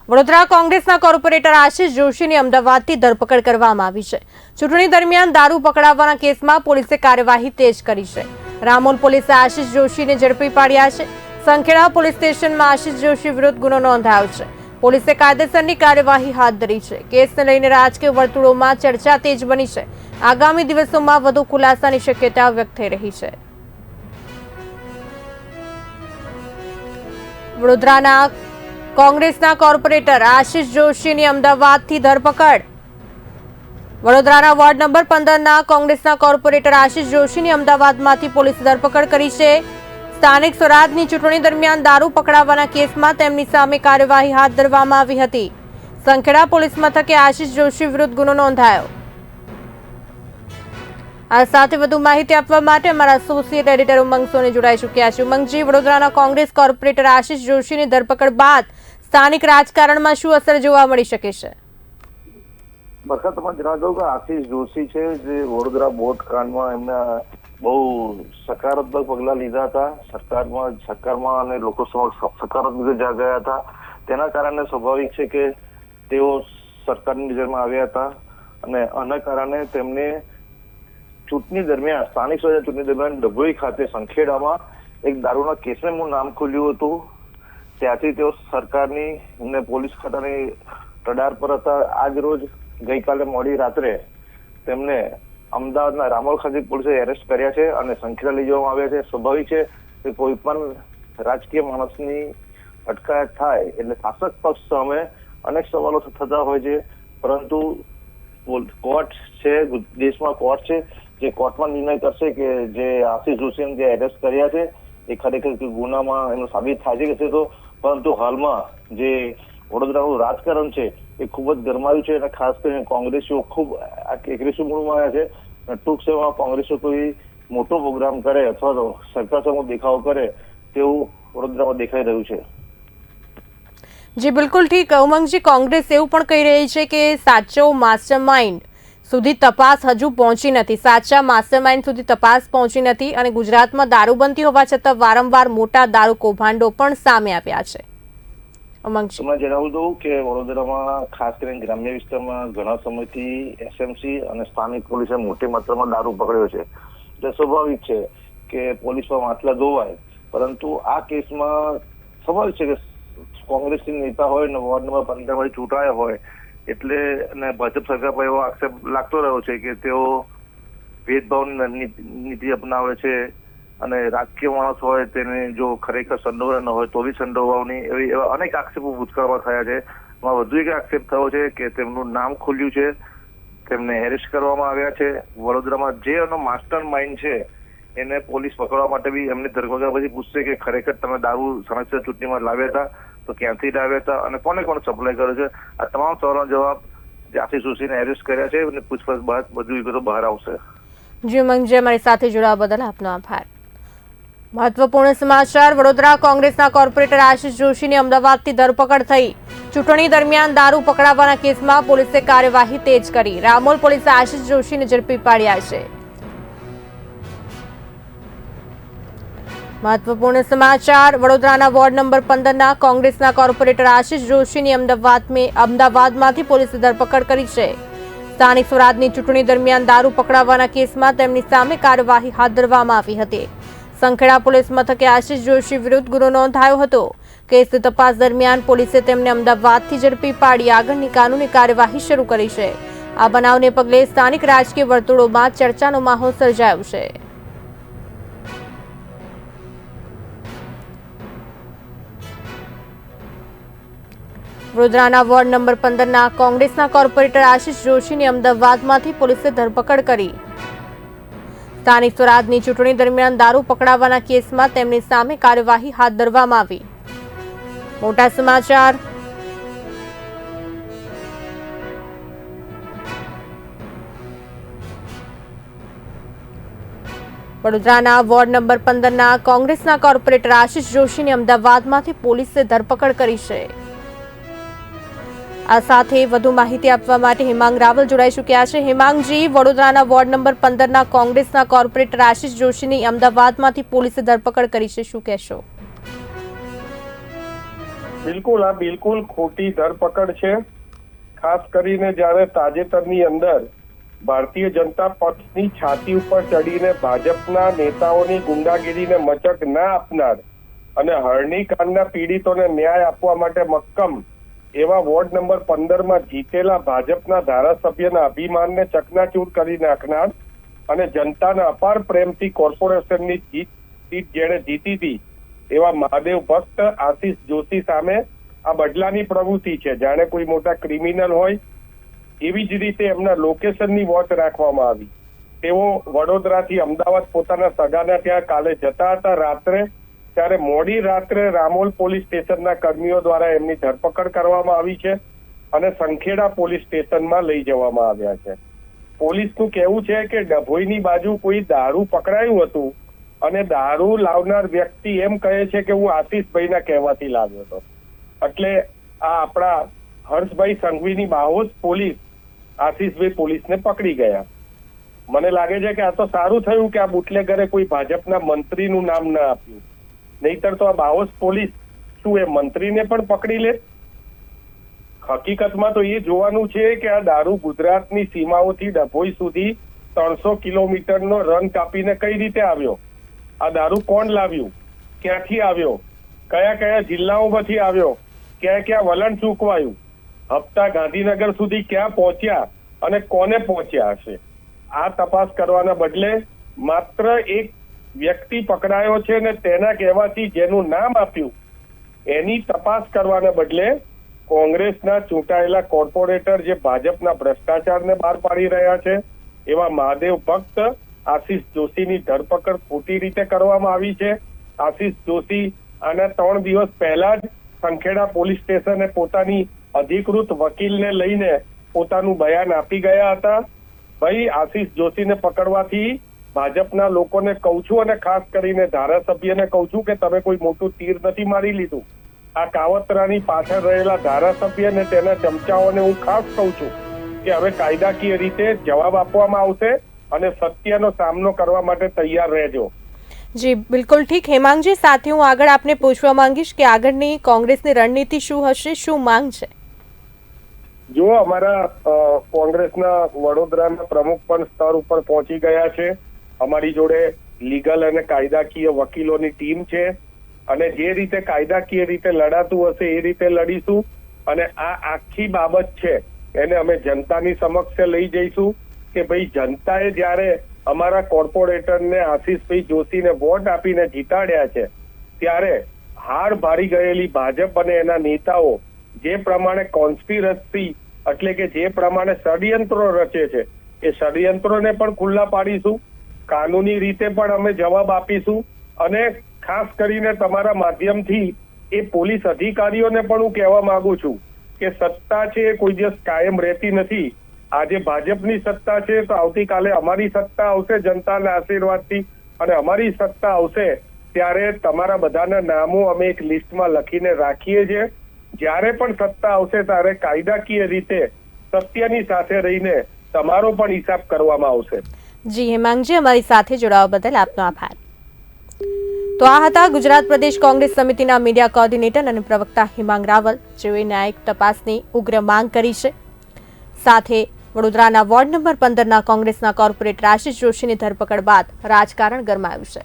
વડોદરા કોંગ્રેસના કોર્પોરેટર આશિષ જોશીની અમદાવાદથી ધરપકડ કરવામાં આવી છે। ચૂંટણી દરમિયાન દારૂ પકડાવવાના કેસમાં પોલીસે કાર્યવાહી તેજ કરી છે। રામોલ પોલીસે આશિષ જોશીને ઝડપી પાડ્યા છે। સંખેડા પોલીસ સ્ટેશનમાં આશિષ જોશી વિરુદ્ધ ગુનો નોંધાયો છે। પોલીસે કાયદેસરની કાર્યવાહી હાથ ધરી છે। કેસને લઈને રાજકીય વર્તુળોમાં ચર્ચા તેજ બની છે। આગામી દિવસોમાં વધુ ખુલાસાની શક્યતા વ્યક્ત થઈ રહી છે। વડોદરાના કોંગ્રેસના કોર્પોરેટર આશિષ જોશીની અમદાવાદથી ધરપકડ। વડોદરાના વોર્ડ નંબર 15ના કોંગ્રેસના કોર્પોરેટર આશિષ જોશીની અમદાવાદમાંથી પોલીસે ધરપકડ કરી છે। સ્થાનિક સ્વરાજની ચૂંટણી દરમિયાન દારૂ પકડાવવાના કેસમાં તેમની સામે કાર્યવાહી હાથ ધરવામાં આવી હતી। સંખેડા પોલીસ મથકે આશિષ જોશી વિરુદ્ધ ગુનો નોંધાયો। આ સાથે વધુ માહિતી આપવા માટે અમારા એસોસિએટ એડિટર ઉમંગ સોની જોડાઈ ચૂક્યા છે। ઉમંગજી, વડોદરાના કોંગ્રેસ કોર્પોરેટર આશિષ જોશીની ધરપકડ બાદ સ્થાનિક રાજકારણમાં શું અસર જોવા મળી શકે છે? બરખા, તમને જણાવી દઉં કે આશિષ જોશી છે જે વડોદરા બોટ કાંડમાં એમના બહુ સકારાત્મક પગલા લીધા હતા। સરકારમાં અને લોકો સમક્ષ સકારાત્મક રીતે ગયા હતા। તેના કારણે સ્વાભાવિક છે કે તેઓ સરકારની નજરમાં આવ્યા હતા અને આના કારણે તેમને ચૂંટણી દરમિયાન સ્થાનિક સ્વરાજ ચૂંટણી દરમિયાન ડભોઈ ખાતે સંખેડામાં એક દારૂના કેસનું નામ ખુલ્યું હતું। ત્યાંથી તેઓ સરકારની અને પોલીસ ખાતાની રડાર પર હતા। આજ રોજ ગઈકાલે મોડી રાત્રે તેમને અમદાવાદના રામોલ ખાતે પોલીસે એરેસ્ટ કર્યા છે અને સંખેડા લઈ જવામાં આવ્યા છે। સ્વાભાવિક છે કે કોઈ પણ રાજકીય માણસની અટકાયત થાય એટલે શાસક પક્ષ સામે અનેક સવાલો થતા હોય છે, પરંતુ કોર્ટ છે, દેશમાં કોર્ટ છે, જે કોર્ટમાં નિર્ણય કરશે કે જે આશિષ જોશીને જે એરેસ્ટ કર્યા છે એ ખરેખર ગુનામાં એનું સાબિત થાય છે તો, પરંતુ હાલમાં જે વડોદરાનું રાજકારણ છે એ ખૂબ જ ગરમાયું છે અને ખાસ કરીને કોંગ્રેસીઓ ખૂબ એગ્રેસિવ મૂડમાં આવ્યા છે। ટૂંક સમયમાં કોંગ્રેસો કોઈ મોટો પ્રોગ્રામ કરે અથવા તો સરકાર સામે દેખાવ કરે તેવું વડોદરામાં દેખાઈ રહ્યું છે। જી બિલકુલ ઠીક। ઉમંગજી, કોંગ્રેસ એવું પણ કહી રહી છે કે સાચો માસ્ટરમાઇન્ડ સુધી તપાસ હજુ પહોંચી નથી। સાચા માસ્ટરમાઇન્ડ સુધી તપાસ પહોંચી નથી અને ગુજરાતમાં દારૂબંધી હોવા છતાં વારંવાર મોટા દારૂ કૌભાંડો પણ સામે આવ્યા છે। ઉમંગજી, તમને જણાવી દઉં કે વડોદરામાં ખાસ કરીને ગ્રામ્ય વિસ્તારમાં ઘણા સમયથી એસએમસી અને સ્થાનિક પોલીસે મોટી માત્રામાં દારૂ પકડ્યો છે। એટલે સ્વાભાવિક છે કે પોલીસમાં માટલા ધોવાય, પરંતુ આ કેસમાં સ્વાભાવિક છે કે કોંગ્રેસની નેતા હોય ને વોર્ડ નંબર 15 માંથી ચૂંટાયા હોય એટલે અને ભાજપ સરકાર પર એવો આક્ષેપ લાગતો રહ્યો છે કે તેઓ ભેદભાવની નીતિ અપનાવે છે અને રાજકીય માણસ હોય તેને જો ખરેખર સંડોવાના ન હોય તો બી સંડોવાની એવા અનેક આક્ષેપો ભૂતકાળમાં થયા છે। એમાં વધુ એક આક્ષેપ થયો છે કે તેમનું નામ ખુલ્યું છે, તેમને એરેસ્ટ કરવામાં આવ્યા છે। વડોદરામાં જે એનો માસ્ટર માઇન્ડ છે એને પોલીસ પકડવા માટે બી એમની ધરપકડ પછી પૂછશે કે ખરેખર તમે દારૂ સમસ્યા ચૂંટણીમાં લાવ્યા હતા તો ક્યાંથી લાવ્યા હતા અને કોને સપ્લાય કર્યો છે? આ તમામ સવાલોનો જવાબ આશિષ જોશીને એરેસ્ટ કર્યા છે અને પૂછપરછ બાદ બધું વિગતો બહાર આવશે। જી ઉમંગજી, અમારી સાથે જોડાવા બદલ આપનો આભાર। મહત્વપૂર્ણ સમાચાર। વડોદરા કોંગ્રેસના કોર્પોરેટર આશિષ જોશીની અમદાવાદથી ધરપકડ થઈ। ચૂંટણી દરમિયાન દારૂ પકડાવવાના કેસમાં પોલીસે કાર્યવાહી તેજ કરી। રામોલ પોલીસે આશિષ જોશીને ઝડપી પાડ્યા છે। મહત્વપૂર્ણ સમાચાર। વડોદરાના વોર્ડ નંબર 15ના કોંગ્રેસના કોર્પોરેટર આશિષ જોશીની અમદાવાદમાંથી પોલીસે ધરપકડ કરી છે। સ્થાનિક સ્વરાજની ચૂંટણી દરમિયાન દારૂ પકડાવવાના કેસમાં તેમની સામે કાર્યવાહી હાથ ધરવામાં આવી હતી। સંખેડા પોલીસ મથકે આશિષ જોશી વિરુદ્ધ ગુનો નોંધાયો હતો। કેસની તપાસ દરમિયાન પોલીસે તેમને અમદાવાદથી ઝડપી પાડી આગળની કાનૂની કાર્યવાહી શરૂ કરી છે। આ બનાવને પગલે સ્થાનિક રાજકીય વર્તુળોમાં ચર્ચાનો માહોલ સર્જાયો છે। વડોદરાના વોર્ડ નંબર 15ના કોંગ્રેસના કોર્પોરેટર આશિષ જોશીની અમદાવાદમાંથી પોલીસે ધરપકડ કરી। સ્થાનિક સ્વરાજની ચૂંટણી દરમિયાન દારૂ પકડાવવાના કેસમાં તેમની સામે કાર્યવાહી હાથ ધરવામાં આવી। મોટા સમાચાર। વડોદરાના વોર્ડ નંબર 15ના કોંગ્રેસના કોર્પોરેટર આશિષ જોશીની અમદાવાદમાંથી પોલીસે ધરપકડ કરી છે। આ સાથે વધુ માહિતી આપવા માટે હેમાંગ રાવલ જોડાઈ ચૂક્યા છે। હેમાંગજી, વડોદરાના વોર્ડ નંબર 15ના કોંગ્રેસના કોર્પોરેટર આશિષ જોશીની અમદાવાદમાંથી પોલીસે ધરપકડ કરી છે, શું કહેશો? બિલકુલ ખોટી ધરપકડ છે. ખાસ કરીને જ્યારે તાજેતરની અંદર ભારતીય જનતા પક્ષની છાતી ઉપર ચડીને ભાજપના નેતાઓની ગુંડાગીરીને મચક ના આપનાર અને હરણી કાંડના પીડિતોને ન્યાય આપવા માટે મક્કમ એવા વોર્ડ નંબર 15માં જીતેલા ભાજપના ધારાસભ્યના અભિમાનને ચકનાચૂર કરી નાખનાર અને જનતાના અપાર પ્રેમથી કોર્પોરેશનની સીટ જેણે જીતી હતી એવા મહાદેવ ભક્ત આશિષ જોશી સામે આ બદલાની પ્રવૃત્તિ છે. જાણે કોઈ મોટા ક્રિમિનલ હોય એવી જ રીતે એમના લોકેશનની વોચ રાખવામાં આવી. તેઓ વડોદરાથી અમદાવાદ પોતાના સગાના ત્યાં કાલે જતા હતા રાત્રે, ત્યારે મોડી રાત્રે રામોલ પોલીસ સ્ટેશનના કર્મીઓ દ્વારા એમની ધરપકડ કરવામાં આવી છે અને સંખેડા પોલીસ સ્ટેશનમાં લઈ જવામાં આવ્યા છે. પોલીસનું કહેવું છે કે ડભોઈની બાજુ કોઈ દારૂ પકડાયું હતું અને દારૂ લાવનાર વ્યક્તિ એમ કહે છે કે હું આશિષભાઈના કહેવાથી લાવ્યો હતો. એટલે આ આપણા હર્ષભાઈ સંઘવીની બાહોશ પોલીસ આશિષભાઈ પોલીસને પકડી ગયા. મને લાગે છે કે આ તો સારું થયું કે આ બુટલેગરે કોઈ ભાજપના મંત્રીનું નામ ના આપ્યું, નહીતર તો આ બાહોશ પોલીસ શું એ મંત્રીને પણ પકડી લે. હકીકતમાં તો એ જોવાનું છે કે આ દારૂ ગુજરાતની સીમાઓથી ડભોઈ સુધી 300 કિલોમીટરનો રન કાપીને કઈ રીતે આવ્યો, આ દારૂ કોણ લાવ્યું, ક્યાંથી આવ્યો, કયા કયા જિલ્લાઓમાંથી આવ્યો, ક્યાં ક્યાં વલણ ચૂકવાયું, હપ્તા ગાંધીનગર સુધી ક્યાં પહોંચ્યા અને કોને પહોંચ્યા હશે. આ તપાસ કરવાના બદલે માત્ર એક વ્યક્તિ પકડાયો છે ને તેના કહેવાથી જેનું નામ આપ્યું એની તપાસ કરવાના બદલે કોંગ્રેસના ચૂંટાયેલા કોર્પોરેટર જે ભાજપના ભ્રષ્ટાચારને બહાર પાડી રહ્યા છે એવા મહાદેવ ભક્ત આશિષ જોશીની ધરપકડ ખોટી રીતે કરવામાં આવી છે. આશિષ જોશી આના 3 દિવસ પહેલા જ સંખેડા પોલીસ સ્ટેશને પોતાની અધિકૃત વકીલને લઈને પોતાનું બયાન આપી ગયા હતા. ભાઈ, આશિષ જોશીને પકડવાથી ભાજપના લોકોને કહું છું અને ખાસ કરીને ધારાસભ્યને કહું છું કે તમે કોઈ મોટું તીર નથી મારી લીધું. આ કાવતરાની પાછળ રહેલા ધારાસભ્ય અને તેના ચમચાઓને હું ખાસ કહું છું કે હવે કાયદાકીય રીતે જવાબ આપવામાં આવશે અને સત્યનો સામનો કરવા માટે તૈયાર રહેજો. જી બિલકુલ ઠીક. હેમાંગજી, સાથે હું આગળ આપને પૂછવા માંગીશ કે આગળની કોંગ્રેસની રણનીતિ શું હશે, શું માંગ છે? જો અમારા કોંગ્રેસના વડોદરાના પ્રમુખ પણ સ્તર ઉપર પહોંચી ગયા છે. અમારી જોડે લીગલ અને કાયદાકીય વકીલોની ટીમ છે અને જે રીતે કાયદાકીય રીતે લડાતું હશે એ રીતે લડીશું અને આ આખી બાબત છે એને અમે જનતાની સમક્ષ લઈ જઈશું કે ભાઈ, જનતાએ જ્યારે અમારા કોર્પોરેટરને આશિષભાઈ જોશીને વોટ આપીને જીતાડ્યા છે ત્યારે હાર ભારી ગયેલી ભાજપ અને એના નેતાઓ જે પ્રમાણે કોન્સ્પિરસી એટલે કે જે પ્રમાણે ષડયંત્રો રચે છે એ ષડયંત્રોને પણ ખુલ્લા પાડીશું. કાનૂની રીતે પણ અમે જવાબ આપીશું અને ખાસ કરીને તમારા માધ્યમથી એ પોલીસ અધિકારીઓને પણ હું કહેવા માંગુ છું કે સત્તા છે એ કોઈ દિવસ કાયમ રહેતી નથી. આજે ભાજપની સત્તા છે તો આવતીકાલે અમારી સત્તા આવશે જનતાના આશીર્વાદથી, અને અમારી સત્તા આવશે ત્યારે તમારા બધાના નામો અમે એક લિસ્ટમાં લખીને રાખીએ છીએ. જ્યારે પણ સત્તા આવશે ત્યારે કાયદાકીય રીતે સત્યની સાથે રહીને તમારો પણ હિસાબ કરવામાં આવશે. જી હેમાંગજી, અમારી સાથે જોડાવા બદલ આપનો આભાર. તો આ હતા ગુજરાત પ્રદેશ કોંગ્રેસ સમિતિના મીડિયા કોર્ડિનેટર અને પ્રવક્તા હેમાંગ રાવલ, જેઓએ ન્યાયિક તપાસની ઉગ્ર માંગ કરી છે. સાથે વડોદરાના વોર્ડ નંબર 15ના કોંગ્રેસના કોર્પોરેટર આશિષ જોશીની ધરપકડ બાદ રાજકારણ ગરમાયું છે.